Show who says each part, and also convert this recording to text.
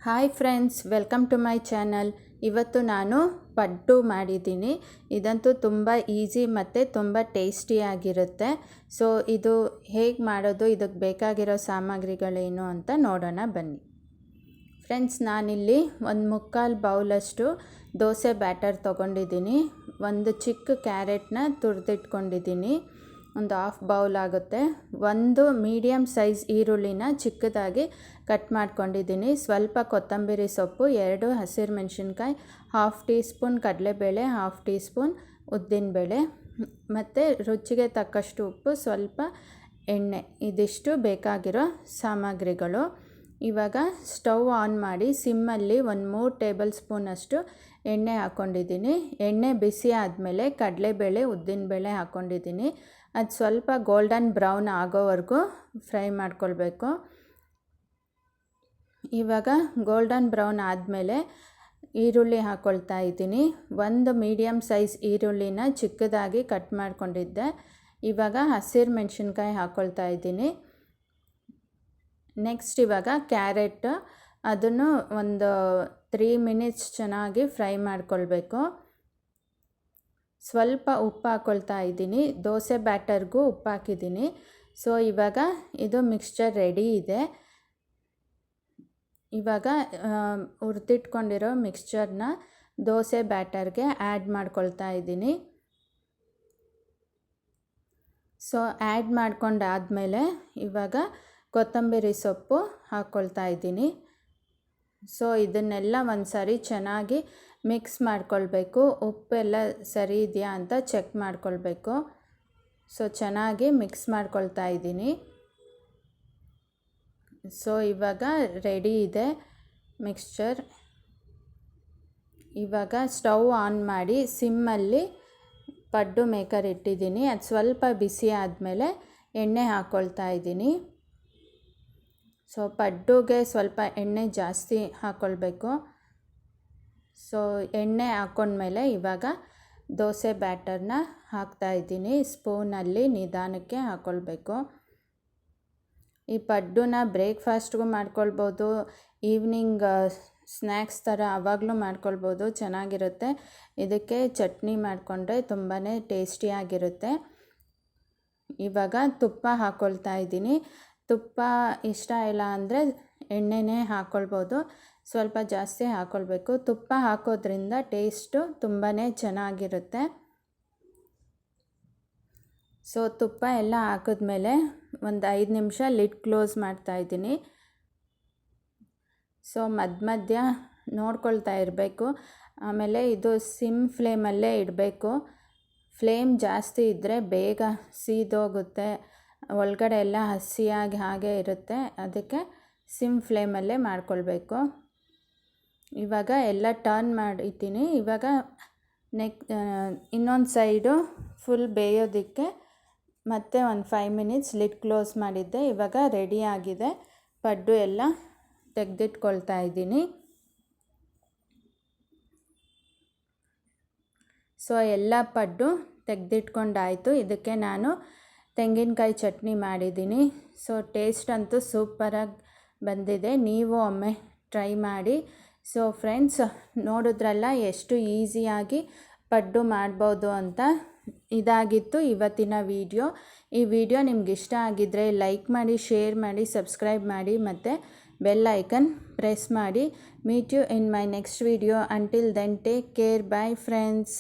Speaker 1: Hi friends, welcome to my channel. ಇವತ್ತು ನಾನು ಪಡ್ಡು ಮಾಡಿದ್ದೀನಿ. ಇದಂತೂ ತುಂಬ ಈಸಿ ಮತ್ತು ತುಂಬ ಟೇಸ್ಟಿಯಾಗಿರುತ್ತೆ. ಸೊ ಇದು ಹೇಗೆ ಮಾಡೋದು, ಇದಕ್ಕೆ ಬೇಕಾಗಿರೋ ಸಾಮಗ್ರಿಗಳೇನು ಅಂತ ನೋಡೋಣ ಬನ್ನಿ. ಫ್ರೆಂಡ್ಸ್, ನಾನಿಲ್ಲಿ ಒಂದು ಮುಕ್ಕಾಲು ಬೌಲಷ್ಟು ದೋಸೆ ಬ್ಯಾಟರ್ ತೊಗೊಂಡಿದ್ದೀನಿ. ಒಂದು ಚಿಕ್ಕ ಕ್ಯಾರೆಟ್ನ ತುರಿದಿಟ್ಕೊಂಡಿದ್ದೀನಿ, ಒಂದು ಹಾಫ್ ಬೌಲ್ ಆಗುತ್ತೆ. ಒಂದು ಮೀಡಿಯಮ್ ಸೈಜ್ ಈರುಳ್ಳಿನ ಚಿಕ್ಕದಾಗಿ ಕಟ್ ಮಾಡ್ಕೊಂಡಿದ್ದೀನಿ. ಸ್ವಲ್ಪ ಕೊತ್ತಂಬರಿ ಸೊಪ್ಪು, 2 ಹಸಿರು ಮೆಣಸಿನ್ಕಾಯಿ, ಹಾಫ್ ಟೀ ಸ್ಪೂನ್ ಕಡಲೆಬೇಳೆ, ಹಾಫ್ ಟೀ ಸ್ಪೂನ್ ಉದ್ದಿನಬೇಳೆ ಮತ್ತು ರುಚಿಗೆ ತಕ್ಕಷ್ಟು ಉಪ್ಪು, ಸ್ವಲ್ಪ ಎಣ್ಣೆ. ಇದಿಷ್ಟು ಬೇಕಾಗಿರೋ ಸಾಮಗ್ರಿಗಳು. ಇವಾಗ ಸ್ಟವ್ ಆನ್ ಮಾಡಿ ಸಿಮ್ಮಲ್ಲಿ ಒಂದು 3 ಟೇಬಲ್ ಸ್ಪೂನಷ್ಟು ಎಣ್ಣೆ ಹಾಕ್ಕೊಂಡಿದ್ದೀನಿ. ಎಣ್ಣೆ ಬಿಸಿ ಆದಮೇಲೆ ಕಡಲೆಬೇಳೆ, ಉದ್ದಿನಬೇಳೆ ಹಾಕ್ಕೊಂಡಿದ್ದೀನಿ. ಅದು ಸ್ವಲ್ಪ ಗೋಲ್ಡನ್ ಬ್ರೌನ್ ಆಗೋವರೆಗೂ ಫ್ರೈ ಮಾಡ್ಕೊಳ್ಬೇಕು. ಇವಾಗ ಗೋಲ್ಡನ್ ಬ್ರೌನ್ ಆದಮೇಲೆ ಈರುಳ್ಳಿ ಹಾಕ್ಕೊಳ್ತಾ ಇದ್ದೀನಿ. ಒಂದು ಮೀಡಿಯಮ್ ಸೈಜ್ ಈರುಳ್ಳಿನ ಚಿಕ್ಕದಾಗಿ ಕಟ್ ಮಾಡ್ಕೊಂಡಿದ್ದೆ. ಇವಾಗ ಹಸಿರು ಮೆಣಸಿನ್ಕಾಯಿ ಹಾಕ್ಕೊಳ್ತಾ ಇದ್ದೀನಿ. ನೆಕ್ಸ್ಟ್ ಇವಾಗ ಕ್ಯಾರೆಟ್, ಅದನ್ನು ಒಂದು 3 ಮಿನಿಟ್ಸ್ ಚೆನ್ನಾಗಿ ಫ್ರೈ ಮಾಡ್ಕೊಳ್ಬೇಕು. ಸ್ವಲ್ಪ ಉಪ್ಪು ಹಾಕ್ಕೊಳ್ತಾ ಇದ್ದೀನಿ. ದೋಸೆ ಬ್ಯಾಟರ್ಗೂ ಉಪ್ಪು ಹಾಕಿದ್ದೀನಿ. ಸೊ ಇವಾಗ ಇದು ಮಿಕ್ಸ್ಚರ್ ರೆಡಿ ಇದೆ. ಇವಾಗ ಹುರಿದಿಟ್ಕೊಂಡಿರೋ ಮಿಕ್ಸ್ಚರ್ನ ದೋಸೆ ಬ್ಯಾಟರ್ಗೆ ಆ್ಯಡ್ ಮಾಡ್ಕೊಳ್ತಾ ಇದ್ದೀನಿ. ಸೊ ಆ್ಯಡ್ ಮಾಡ್ಕೊಂಡಾದಮೇಲೆ ಇವಾಗ ಕೊತ್ತಂಬರಿ ಸೊಪ್ಪು ಹಾಕ್ಕೊಳ್ತಾ ಇದ್ದೀನಿ. ಸೊ ಇದನ್ನೆಲ್ಲ ಒಂದು ಸಾರಿ ಚೆನ್ನಾಗಿ ಮಿಕ್ಸ್ ಮಾಡ್ಕೊಳ್ಬೇಕು. ಉಪ್ಪೆಲ್ಲ ಸರಿ ಇದೆಯಾ ಅಂತ ಚೆಕ್ ಮಾಡ್ಕೊಳ್ಬೇಕು. ಸೊ ಚೆನ್ನಾಗಿ ಮಿಕ್ಸ್ ಮಾಡ್ಕೊಳ್ತಾ ಇದ್ದೀನಿ. ಸೊ ಇವಾಗ ರೆಡಿ ಇದೆ ಮಿಕ್ಸ್ಚರ್. ಇವಾಗ ಸ್ಟವ್ ಆನ್ ಮಾಡಿ ಸಿಮ್ಮಲ್ಲಿ ಪಡ್ಡು ಮೇಕರ್ ಇಟ್ಟಿದ್ದೀನಿ. ಅದು ಸ್ವಲ್ಪ ಬಿಸಿ ಆದಮೇಲೆ ಎಣ್ಣೆ ಹಾಕ್ಕೊಳ್ತಾ ಇದ್ದೀನಿ. ಸೊ ಪಡ್ಡುಗೆ ಸ್ವಲ್ಪ ಎಣ್ಣೆ ಜಾಸ್ತಿ ಹಾಕ್ಕೊಳ್ಬೇಕು. ಸೊ ಎಣ್ಣೆ ಹಾಕ್ಕೊಂಡ್ಮೇಲೆ ಇವಾಗ ದೋಸೆ ಬ್ಯಾಟರ್ನ ಹಾಕ್ತಾಯಿದ್ದೀನಿ. ಸ್ಪೂನಲ್ಲಿ ನಿಧಾನಕ್ಕೆ ಹಾಕ್ಕೊಳ್ಬೇಕು. ಈ ಪಡ್ಡುನ ಬ್ರೇಕ್ಫಾಸ್ಟ್ಗೂ ಮಾಡ್ಕೊಳ್ಬೋದು, ಈವ್ನಿಂಗ್ ಸ್ನ್ಯಾಕ್ಸ್ ಥರ ಆವಾಗಲೂ ಮಾಡ್ಕೊಳ್ಬೋದು, ಚೆನ್ನಾಗಿರುತ್ತೆ. ಇದಕ್ಕೆ ಚಟ್ನಿ ಮಾಡಿಕೊಂಡ್ರೆ ತುಂಬಾ ಟೇಸ್ಟಿಯಾಗಿರುತ್ತೆ. ಇವಾಗ ತುಪ್ಪ ಹಾಕ್ಕೊಳ್ತಾ ಇದ್ದೀನಿ. ತುಪ್ಪ ಇಷ್ಟ ಇಲ್ಲ ಅಂದರೆ ಎಣ್ಣೆನೇ ಹಾಕ್ಕೊಳ್ಬೋದು, ಸ್ವಲ್ಪ ಜಾಸ್ತಿ ಹಾಕ್ಕೊಳ್ಬೇಕು. ತುಪ್ಪ ಹಾಕೋದ್ರಿಂದ ಟೇಸ್ಟು ತುಂಬಾ ಚೆನ್ನಾಗಿರುತ್ತೆ. ಸೊ ತುಪ್ಪ ಎಲ್ಲ ಹಾಕಿದ್ಮೇಲೆ ಒಂದು 5 ನಿಮಿಷ ಲಿಡ್ ಕ್ಲೋಸ್ ಮಾಡ್ತಾಯಿದ್ದೀನಿ. ಸೊ ಮಧ್ಯ ನೋಡ್ಕೊಳ್ತಾ ಇರಬೇಕು. ಆಮೇಲೆ ಇದು ಸಿಮ್ ಫ್ಲೇಮಲ್ಲೇ ಇಡಬೇಕು. ಫ್ಲೇಮ್ ಜಾಸ್ತಿ ಇದ್ದರೆ ಬೇಗ ಸೀದೋಗುತ್ತೆ, ಒಳಗಡೆ ಎಲ್ಲ ಹಸಿಯಾಗಿ ಹಾಗೆ ಇರುತ್ತೆ. ಅದಕ್ಕೆ ಸಿಮ್ ಫ್ಲೇಮಲ್ಲೇ ಮಾಡ್ಕೊಳ್ಬೇಕು. ಇವಾಗ ಎಲ್ಲ ಟರ್ನ್ ಮಾಡಿದ್ದೀನಿ. ಇವಾಗ ಇನ್ನೊಂದು ಸೈಡು ಫುಲ್ ಬೇಯೋದಕ್ಕೆ ಮತ್ತೆ ಒಂದು 5 ಮಿನಿಟ್ಸ್ ಲಿಡ್ ಕ್ಲೋಸ್ ಮಾಡಿದ್ದೆ. ಇವಾಗ ರೆಡಿಯಾಗಿದೆ. ಪಡ್ಡು ಎಲ್ಲ ತೆಗೆದಿಟ್ಕೊಳ್ತಾ ಇದ್ದೀನಿ. ಸೊ ಎಲ್ಲ ಪಡ್ಡು ತೆಗೆದಿಟ್ಕೊಂಡಾಯಿತು. ಇದಕ್ಕೆ ನಾನು ತೆಂಗಿನಕಾಯಿ ಚಟ್ನಿ ಮಾಡಿದ್ದೀನಿ. ಸೊ ಟೇಸ್ಟ್ ಅಂತೂ ಸೂಪರಾಗಿ ಬಂದಿದೆ. ನೀವು ಒಮ್ಮೆ ಟ್ರೈ ಮಾಡಿ. ಸೊ ಫ್ರೆಂಡ್ಸ್, ನೋಡಿದ್ರಲ್ಲ ಎಷ್ಟು ಈಸಿಯಾಗಿ ಪಡ್ಡು ಮಾಡ್ಬೋದು ಅಂತ. ಇದಾಗಿತ್ತು ಇವತ್ತಿನ ವಿಡಿಯೋ. ಈ ವಿಡಿಯೋ ನಿಮ್ಗೆ ಇಷ್ಟ ಆಗಿದ್ದರೆ ಲೈಕ್ ಮಾಡಿ, ಶೇರ್ ಮಾಡಿ, ಸಬ್ಸ್ಕ್ರೈಬ್ ಮಾಡಿ ಮತ್ತು ಬೆಲ್ ಐಕನ್ ಪ್ರೆಸ್ ಮಾಡಿ. Meet you in my next video. Until then take care. Bye friends.